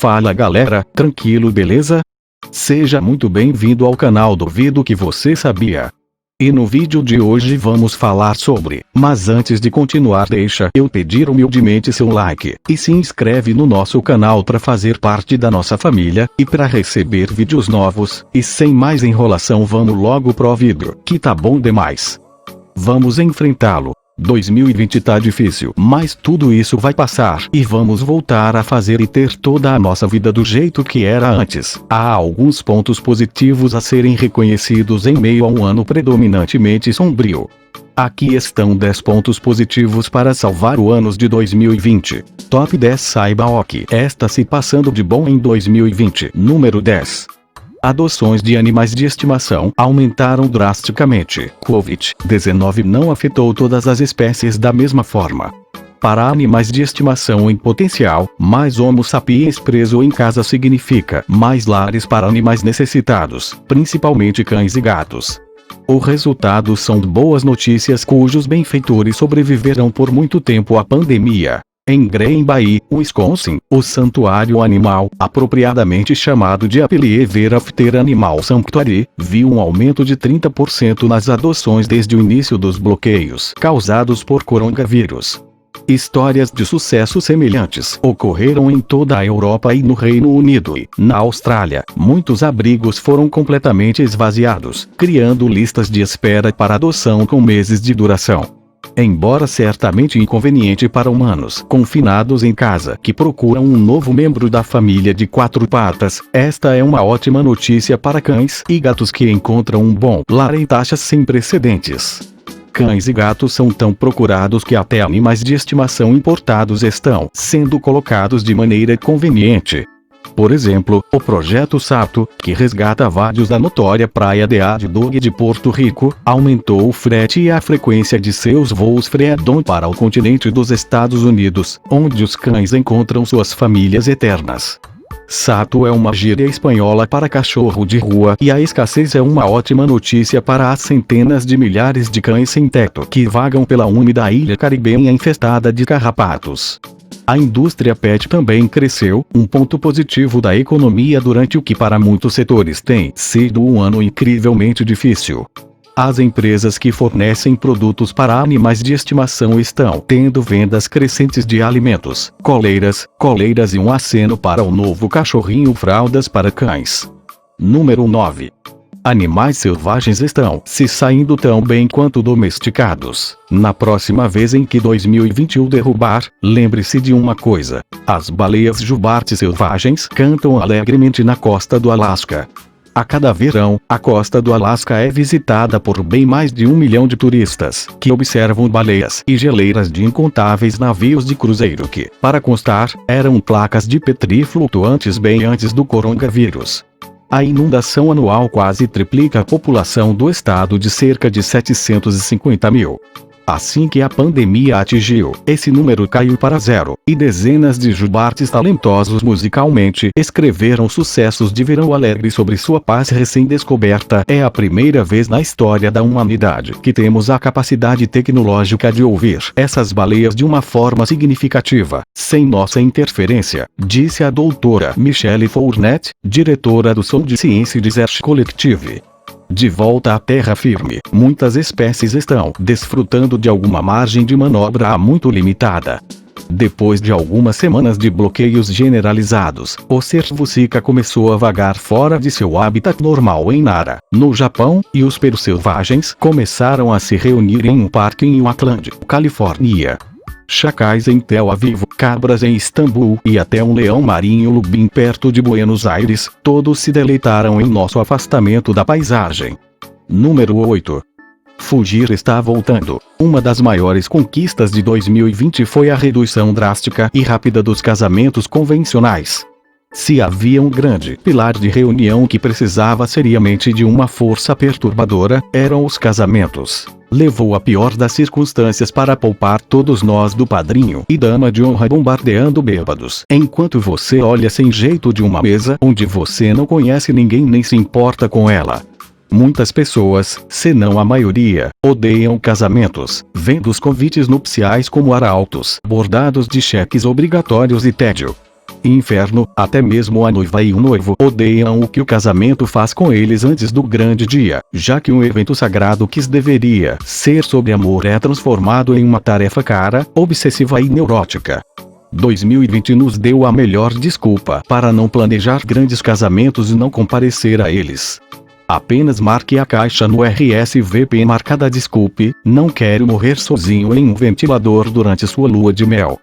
Fala galera, tranquilo beleza? Seja muito bem-vindo ao canal Duvido que você sabia. E no vídeo de hoje vamos falar sobre, mas antes de continuar deixa eu pedir humildemente seu like, e se inscreve no nosso canal para fazer parte da nossa família, e para receber vídeos novos, e sem mais enrolação vamos logo pro vídeo, que tá bom demais. Vamos enfrentá-lo. 2020 tá difícil, mas tudo isso vai passar e vamos voltar a fazer e ter toda a nossa vida do jeito que era antes. Há alguns pontos positivos a serem reconhecidos em meio a um ano predominantemente sombrio. Aqui estão 10 pontos positivos para salvar o ano de 2020. Top 10. Saiba o que está se passando de bom em 2020. Número 10. Adoções de animais de estimação aumentaram drasticamente. Covid-19 não afetou todas as espécies da mesma forma. Para animais de estimação em potencial, mais Homo sapiens preso em casa significa mais lares para animais necessitados, principalmente cães e gatos. O resultado são boas notícias cujos benfeitores sobreviverão por muito tempo à pandemia. Em Green Bay, Wisconsin, o santuário animal, apropriadamente chamado de Applebee's After Animal Sanctuary, viu um aumento de 30% nas adoções desde o início dos bloqueios causados por coronavírus. Histórias de sucesso semelhantes ocorreram em toda a Europa e no Reino Unido e, na Austrália, muitos abrigos foram completamente esvaziados, criando listas de espera para adoção com meses de duração. Embora certamente inconveniente para humanos confinados em casa que procuram um novo membro da família de 4 patas, esta é uma ótima notícia para cães e gatos que encontram um bom lar em taxas sem precedentes. Cães e gatos são tão procurados que até animais de estimação importados estão sendo colocados de maneira conveniente. Por exemplo, o Projeto Sato, que resgata vários da notória praia de Ad-Dog de Porto Rico, aumentou o frete e a frequência de seus voos freedom para o continente dos Estados Unidos, onde os cães encontram suas famílias eternas. Sato é uma gíria espanhola para cachorro de rua e a escassez é uma ótima notícia para as centenas de milhares de cães sem teto que vagam pela úmida ilha caribenha infestada de carrapatos. A indústria pet também cresceu, um ponto positivo da economia durante o que para muitos setores tem sido um ano incrivelmente difícil. As empresas que fornecem produtos para animais de estimação estão tendo vendas crescentes de alimentos, coleiras e um aceno para o novo cachorrinho fraldas para cães. Número 9. Animais selvagens estão se saindo tão bem quanto domesticados. Na próxima vez em que 2021 derrubar, lembre-se de uma coisa: as baleias jubartes selvagens cantam alegremente na costa do Alasca. A cada verão, a costa do Alasca é visitada por bem mais de 1 milhão de turistas, que observam baleias e geleiras de incontáveis navios de cruzeiro que, para constar, eram placas de Petri flutuantes bem antes do coronavírus. A inundação anual quase triplica a população do estado de cerca de 750 mil. Assim que a pandemia atingiu, esse número caiu para 0, e dezenas de jubartes talentosos musicalmente escreveram sucessos de verão alegre sobre sua paz recém-descoberta. É a primeira vez na história da humanidade que temos a capacidade tecnológica de ouvir essas baleias de uma forma significativa, sem nossa interferência, disse a doutora Michelle Fournette, diretora do Som de Science Research Collective. De volta à terra firme, muitas espécies estão desfrutando de alguma margem de manobra muito limitada. Depois de algumas semanas de bloqueios generalizados, o cervo-sica começou a vagar fora de seu habitat normal em Nara, no Japão, e os perus selvagens começaram a se reunir em um parque em Oakland, Califórnia. Chacais em Tel Aviv, cabras em Istambul e até um leão marinho lubim perto de Buenos Aires, todos se deleitaram em nosso afastamento da paisagem. Número 8. Fugir está voltando. Uma das maiores conquistas de 2020 foi a redução drástica e rápida dos casamentos convencionais. Se havia um grande pilar de reunião que precisava seriamente de uma força perturbadora, eram os casamentos. Levou a pior das circunstâncias para poupar todos nós do padrinho e dama de honra bombardeando bêbados, enquanto você olha sem jeito de uma mesa onde você não conhece ninguém nem se importa com ela. Muitas pessoas, se não a maioria, odeiam casamentos, vendo os convites nupciais como arautos bordados de cheques obrigatórios e tédio. Inferno, até mesmo a noiva e o noivo odeiam o que o casamento faz com eles antes do grande dia, já que um evento sagrado que deveria ser sobre amor é transformado em uma tarefa cara, obsessiva e neurótica. 2020 nos deu a melhor desculpa para não planejar grandes casamentos e não comparecer a eles. Apenas marque a caixa no RSVP marcada desculpe, não quero morrer sozinho em um ventilador durante sua lua de mel.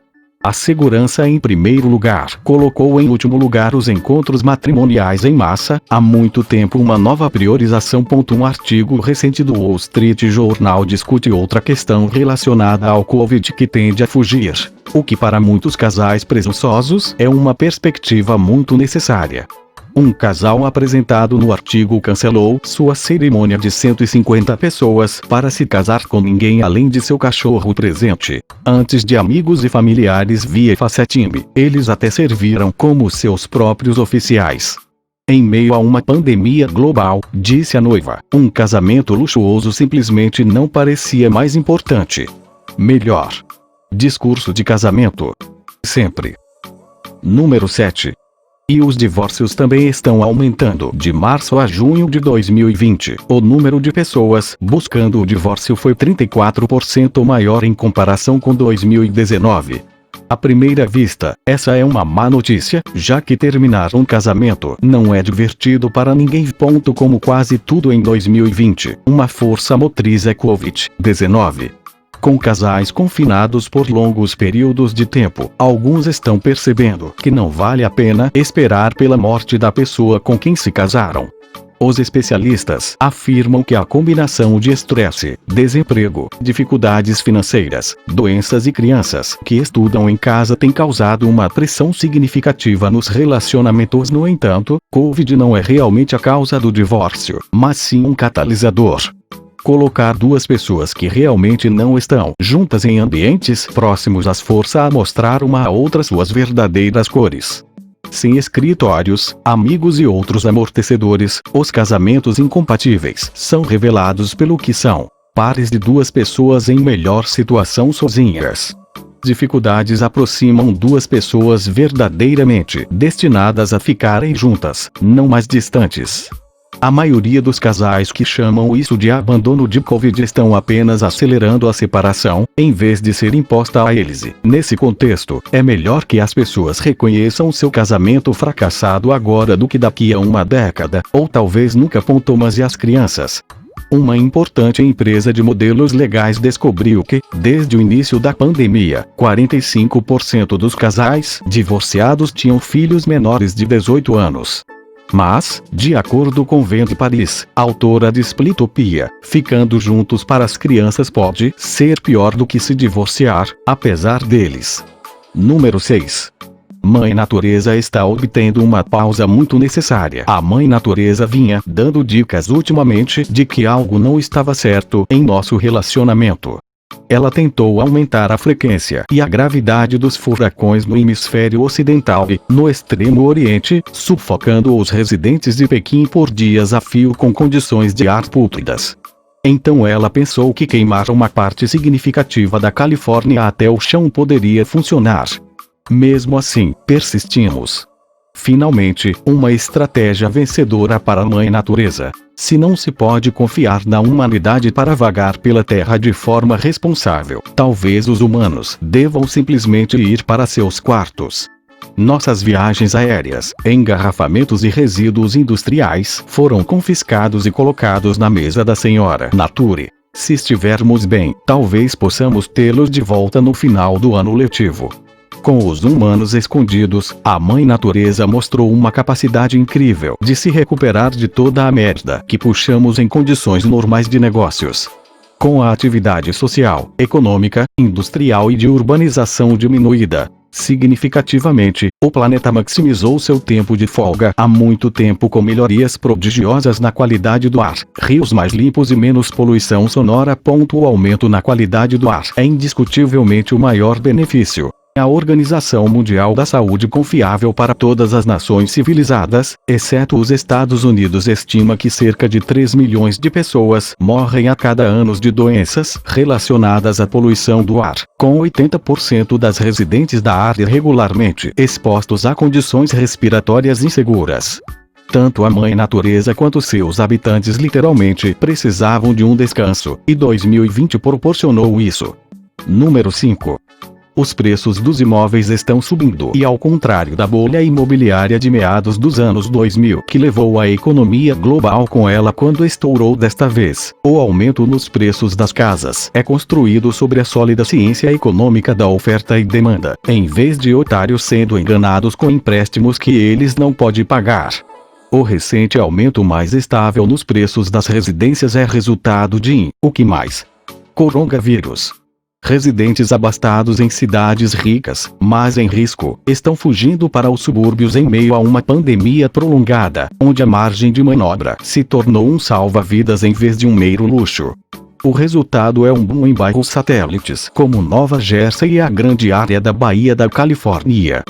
A segurança em primeiro lugar colocou em último lugar os encontros matrimoniais em massa, há muito tempo uma nova priorização. Um artigo recente do Wall Street Journal discute outra questão relacionada ao Covid que tende a fugir, o que para muitos casais presunçosos é uma perspectiva muito necessária. Um casal apresentado no artigo cancelou sua cerimônia de 150 pessoas para se casar com ninguém além de seu cachorro presente. Antes de amigos e familiares via FaceTime, eles até serviram como seus próprios oficiais. Em meio a uma pandemia global, disse a noiva, um casamento luxuoso simplesmente não parecia mais importante. Melhor. Discurso de casamento. Sempre. Número 7. E os divórcios também estão aumentando. De março a junho de 2020, o número de pessoas buscando o divórcio foi 34% maior em comparação com 2019. À primeira vista, essa é uma má notícia, já que terminar um casamento não é divertido para ninguém. Como quase tudo em 2020, uma força motriz é Covid-19. Com casais confinados por longos períodos de tempo, alguns estão percebendo que não vale a pena esperar pela morte da pessoa com quem se casaram. Os especialistas afirmam que a combinação de estresse, desemprego, dificuldades financeiras, doenças e crianças que estudam em casa tem causado uma pressão significativa nos relacionamentos. No entanto, Covid não é realmente a causa do divórcio, mas sim um catalisador. Colocar duas pessoas que realmente não estão juntas em ambientes próximos as força a mostrar uma a outra suas verdadeiras cores. Sem escritórios, amigos e outros amortecedores, os casamentos incompatíveis são revelados pelo que são: pares de duas pessoas em melhor situação sozinhas. Dificuldades aproximam duas pessoas verdadeiramente destinadas a ficarem juntas, não mais distantes. A maioria dos casais que chamam isso de abandono de Covid estão apenas acelerando a separação, em vez de ser imposta a eles. Nesse contexto, é melhor que as pessoas reconheçam seu casamento fracassado agora do que daqui a uma década, ou talvez nunca. Mas e as crianças? Uma importante empresa de modelos legais descobriu que, desde o início da pandemia, 45% dos casais divorciados tinham filhos menores de 18 anos. Mas, de acordo com Wendy Paris, autora de Splitopia, ficando juntos para as crianças pode ser pior do que se divorciar, apesar deles. Número 6. Mãe Natureza está obtendo uma pausa muito necessária. A Mãe Natureza vinha dando dicas ultimamente de que algo não estava certo em nosso relacionamento. Ela tentou aumentar a frequência e a gravidade dos furacões no hemisfério ocidental e, no extremo oriente, sufocando os residentes de Pequim por dias a fio com condições de ar pútridas. Então ela pensou que queimar uma parte significativa da Califórnia até o chão poderia funcionar. Mesmo assim, persistimos. Finalmente, uma estratégia vencedora para a Mãe Natureza. Se não se pode confiar na humanidade para vagar pela Terra de forma responsável, talvez os humanos devam simplesmente ir para seus quartos. Nossas viagens aéreas, engarrafamentos e resíduos industriais foram confiscados e colocados na mesa da Senhora Nature. Se estivermos bem, talvez possamos tê-los de volta no final do ano letivo. Com os humanos escondidos, a Mãe Natureza mostrou uma capacidade incrível de se recuperar de toda a merda que puxamos em condições normais de negócios. Com a atividade social, econômica, industrial e de urbanização diminuída significativamente, o planeta maximizou seu tempo de folga há muito tempo com melhorias prodigiosas na qualidade do ar, rios mais limpos e menos poluição sonora. O aumento na qualidade do ar é indiscutivelmente o maior benefício. A Organização Mundial da Saúde, confiável para todas as nações civilizadas, exceto os Estados Unidos, estima que cerca de 3 milhões de pessoas morrem a cada ano de doenças relacionadas à poluição do ar, com 80% das residentes da área regularmente expostos a condições respiratórias inseguras. Tanto a mãe natureza quanto seus habitantes literalmente precisavam de um descanso, e 2020 proporcionou isso. Número 5. Os preços dos imóveis estão subindo, e ao contrário da bolha imobiliária de meados dos anos 2000, que levou a economia global com ela quando estourou desta vez, o aumento nos preços das casas é construído sobre a sólida ciência econômica da oferta e demanda, em vez de otários sendo enganados com empréstimos que eles não podem pagar. O recente aumento mais estável nos preços das residências é resultado de o que mais? Coronavírus. Residentes abastados em cidades ricas, mas em risco, estão fugindo para os subúrbios em meio a uma pandemia prolongada, onde a margem de manobra se tornou um salva-vidas em vez de um mero luxo. O resultado é um boom em bairros satélites como Nova Jersey e a grande área da Baía da Califórnia.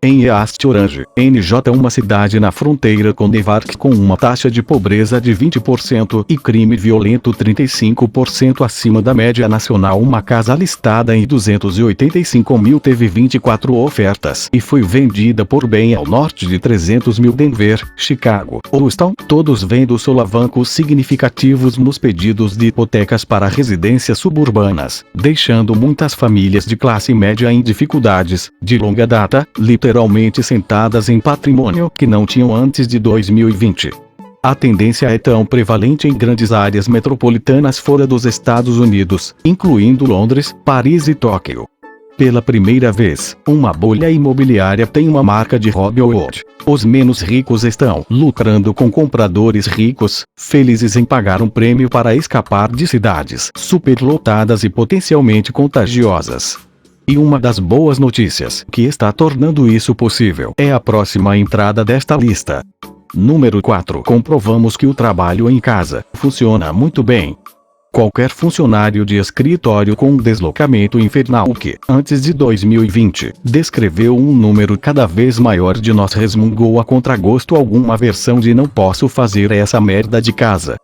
Em East Orange, NJ, uma cidade na fronteira com Nevark com uma taxa de pobreza de 20% e crime violento 35% acima da média nacional, uma casa listada em 285 mil teve 24 ofertas e foi vendida por bem ao norte de 300 mil. Denver, Chicago, Houston, todos vendo solavancos significativos nos pedidos de hipotecas para residências suburbanas, deixando muitas famílias de classe média em dificuldades de longa data, literalmente sentadas em patrimônio que não tinham antes de 2020. A tendência é tão prevalente em grandes áreas metropolitanas fora dos Estados Unidos, incluindo Londres, Paris e Tóquio. Pela primeira vez, uma bolha imobiliária tem uma marca de Robin Hood. Os menos ricos estão lucrando com compradores ricos, felizes em pagar um prêmio para escapar de cidades superlotadas e potencialmente contagiosas. E uma das boas notícias que está tornando isso possível é a próxima entrada desta lista. Número 4. Comprovamos que o trabalho em casa funciona muito bem. Qualquer funcionário de escritório com um deslocamento infernal que, antes de 2020, descreveu um número cada vez maior de nós resmungou a contragosto alguma versão de não posso fazer essa merda de casa.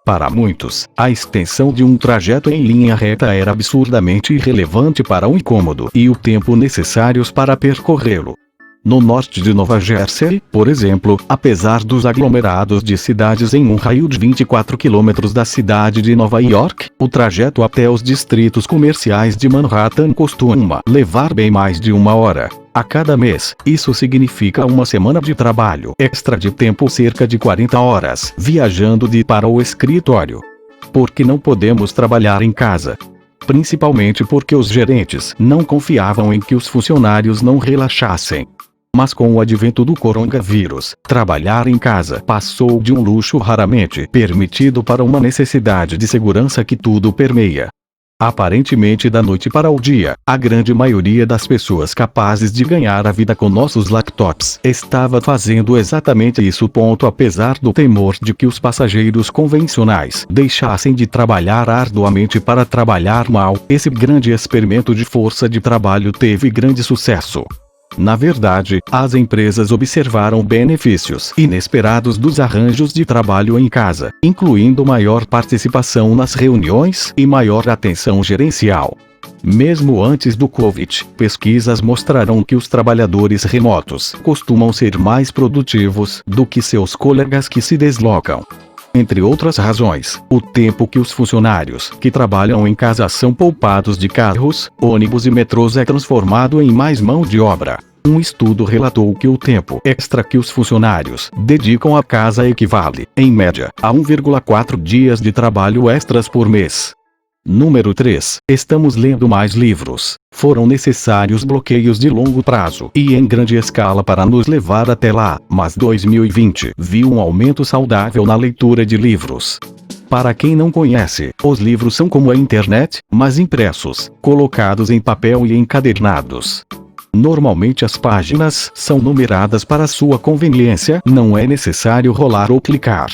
Para muitos, a extensão de um trajeto em linha reta era absurdamente irrelevante para o incômodo e o tempo necessários para percorrê-lo. No norte de Nova Jersey, por exemplo, apesar dos aglomerados de cidades em um raio de 24 quilômetros da cidade de Nova York, o trajeto até os distritos comerciais de Manhattan costuma levar bem mais de 1 hora. A cada mês, isso significa uma semana de trabalho extra de tempo, cerca de 40 horas, viajando de para o escritório. Por que não podemos trabalhar em casa? Principalmente porque os gerentes não confiavam em que os funcionários não relaxassem. Mas com o advento do coronavírus, trabalhar em casa passou de um luxo raramente permitido para uma necessidade de segurança que tudo permeia. Aparentemente da noite para o dia, a grande maioria das pessoas capazes de ganhar a vida com nossos laptops estava fazendo exatamente isso. Apesar do temor de que os passageiros convencionais deixassem de trabalhar arduamente para trabalhar mal, esse grande experimento de força de trabalho teve grande sucesso. Na verdade, as empresas observaram benefícios inesperados dos arranjos de trabalho em casa, incluindo maior participação nas reuniões e maior atenção gerencial. Mesmo antes do Covid, pesquisas mostraram que os trabalhadores remotos costumam ser mais produtivos do que seus colegas que se deslocam. Entre outras razões, o tempo que os funcionários que trabalham em casa são poupados de carros, ônibus e metrôs é transformado em mais mão de obra. Um estudo relatou que o tempo extra que os funcionários dedicam à casa equivale, em média, a 1,4 dias de trabalho extras por mês. Número 3. Estamos lendo mais livros. Foram necessários bloqueios de longo prazo e em grande escala para nos levar até lá, mas 2020 viu um aumento saudável na leitura de livros. Para quem não conhece, os livros são como a internet, mas impressos, colocados em papel e encadernados. Normalmente as páginas são numeradas para sua conveniência, não é necessário rolar ou clicar.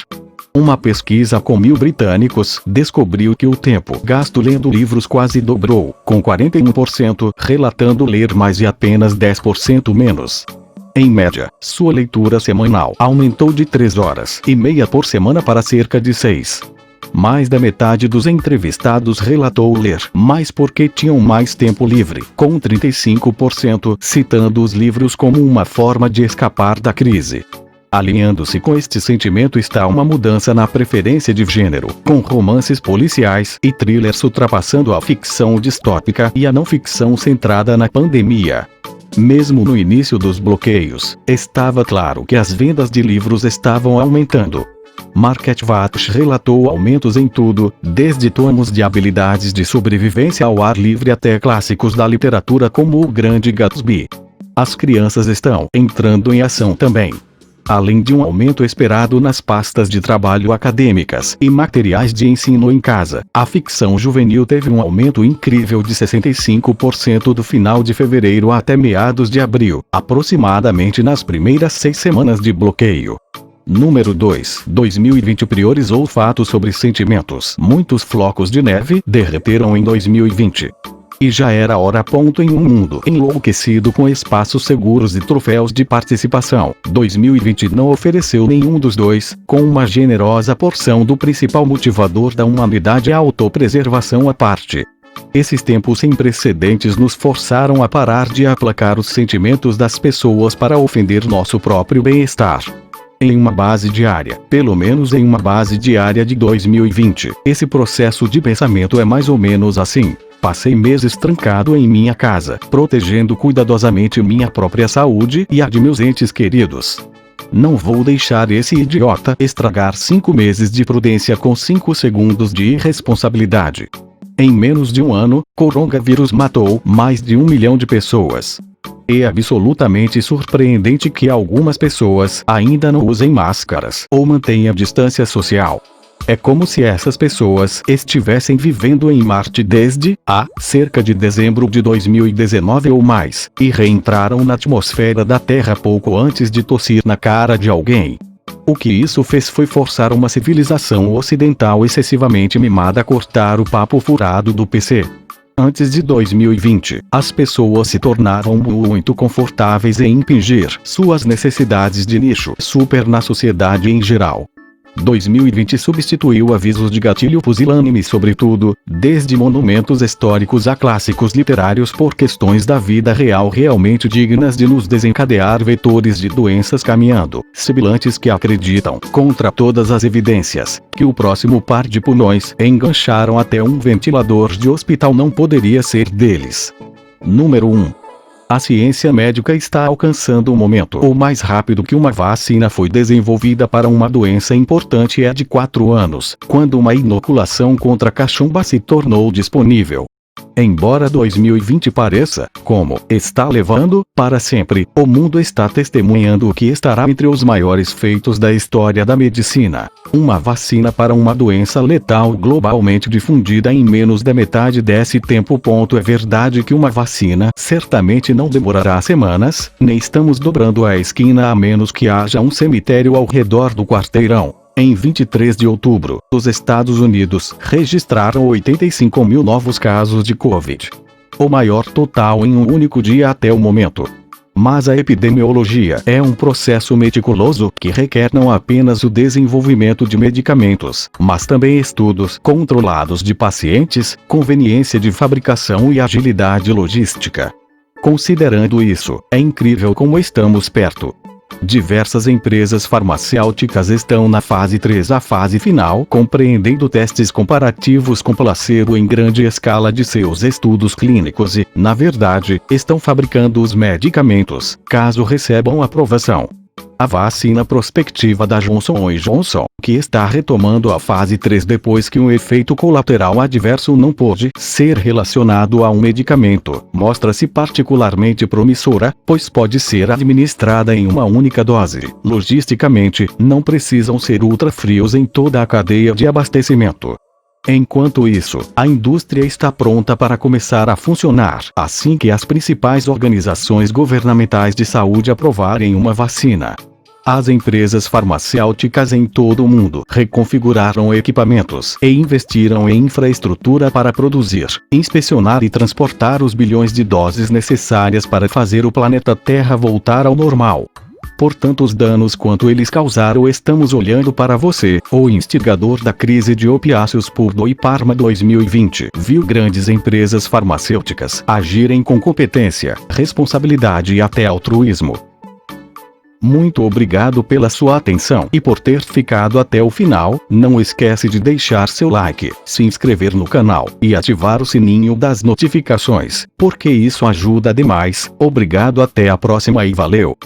Uma pesquisa com 1.000 britânicos descobriu que o tempo gasto lendo livros quase dobrou, com 41% relatando ler mais e apenas 10% menos. Em média, sua leitura semanal aumentou de 3 horas e meia por semana para cerca de 6. Mais da metade dos entrevistados relatou ler mais porque tinham mais tempo livre, com 35% citando os livros como uma forma de escapar da crise. Alinhando-se com este sentimento está uma mudança na preferência de gênero, com romances policiais e thrillers ultrapassando a ficção distópica e a não ficção centrada na pandemia. Mesmo no início dos bloqueios, estava claro que as vendas de livros estavam aumentando. MarketWatch relatou aumentos em tudo, desde tomos de habilidades de sobrevivência ao ar livre até clássicos da literatura como O Grande Gatsby. As crianças estão entrando em ação também. Além de um aumento esperado nas pastas de trabalho acadêmicas e materiais de ensino em casa, a ficção juvenil teve um aumento incrível de 65% do final de fevereiro até meados de abril, aproximadamente nas primeiras 6 semanas de bloqueio. Número 2. 2020 priorizou fatos sobre sentimentos. Muitos flocos de neve derreteram em 2020. E já era hora. Em um mundo enlouquecido com espaços seguros e troféus de participação, 2020 não ofereceu nenhum dos dois, com uma generosa porção do principal motivador da humanidade, a autopreservação à parte. Esses tempos sem precedentes nos forçaram a parar de aplacar os sentimentos das pessoas para ofender nosso próprio bem-estar. Em uma base diária, pelo menos em uma base diária de 2020, esse processo de pensamento é mais ou menos assim. Passei meses trancado em minha casa, protegendo cuidadosamente minha própria saúde e a de meus entes queridos. Não vou deixar esse idiota estragar 5 meses de prudência com 5 segundos de irresponsabilidade. Em menos de um ano, coronavírus matou mais de 1 milhão de pessoas. É absolutamente surpreendente que algumas pessoas ainda não usem máscaras ou mantenham distância social. É como se essas pessoas estivessem vivendo em Marte desde cerca de dezembro de 2019 ou mais, e reentraram na atmosfera da Terra pouco antes de tossir na cara de alguém. O que isso fez foi forçar uma civilização ocidental excessivamente mimada a cortar o papo furado do PC. Antes de 2020, as pessoas se tornavam muito confortáveis em impingir suas necessidades de nicho super na sociedade em geral. 2020 substituiu avisos de gatilho pusilânimes sobretudo, desde monumentos históricos a clássicos literários, por questões da vida real realmente dignas de nos desencadear vetores de doenças caminhando, sibilantes que acreditam, contra todas as evidências, que o próximo par de pulmões engancharam até um ventilador de hospital não poderia ser deles. Número 1. A ciência médica está alcançando um momento o mais rápido que uma vacina foi desenvolvida para uma doença importante de 4 anos, quando uma inoculação contra cachumba se tornou disponível. Embora 2020 pareça, como está levando, para sempre, o mundo está testemunhando o que estará entre os maiores feitos da história da medicina. Uma vacina para uma doença letal globalmente difundida em menos da metade desse tempo. É verdade que uma vacina certamente não demorará semanas, nem estamos dobrando a esquina a menos que haja um cemitério ao redor do quarteirão. Em 23 de outubro, os Estados Unidos registraram 85 mil novos casos de Covid. O maior total em um único dia até o momento. Mas a epidemiologia é um processo meticuloso que requer não apenas o desenvolvimento de medicamentos, mas também estudos controlados de pacientes, conveniência de fabricação e agilidade logística. Considerando isso, é incrível como estamos perto. Diversas empresas farmacêuticas estão na fase 3, a fase final, compreendendo testes comparativos com placebo em grande escala de seus estudos clínicos e, na verdade, estão fabricando os medicamentos, caso recebam aprovação. A vacina prospectiva da Johnson & Johnson, que está retomando a fase 3 depois que um efeito colateral adverso não pôde ser relacionado a um medicamento, mostra-se particularmente promissora, pois pode ser administrada em uma única dose. Logisticamente, não precisam ser ultra-frios em toda a cadeia de abastecimento. Enquanto isso, a indústria está pronta para começar a funcionar assim que as principais organizações governamentais de saúde aprovarem uma vacina. As empresas farmacêuticas em todo o mundo reconfiguraram equipamentos e investiram em infraestrutura para produzir, inspecionar e transportar os bilhões de doses necessárias para fazer o planeta Terra voltar ao normal. Por tantos danos quanto eles causaram, estamos olhando para você. O instigador da crise de opiáceos Purdue Pharma 2020 viu grandes empresas farmacêuticas agirem com competência, responsabilidade e até altruísmo. Muito obrigado pela sua atenção e por ter ficado até o final. Não esquece de deixar seu like, se inscrever no canal e ativar o sininho das notificações, porque isso ajuda demais. Obrigado, até a próxima e valeu!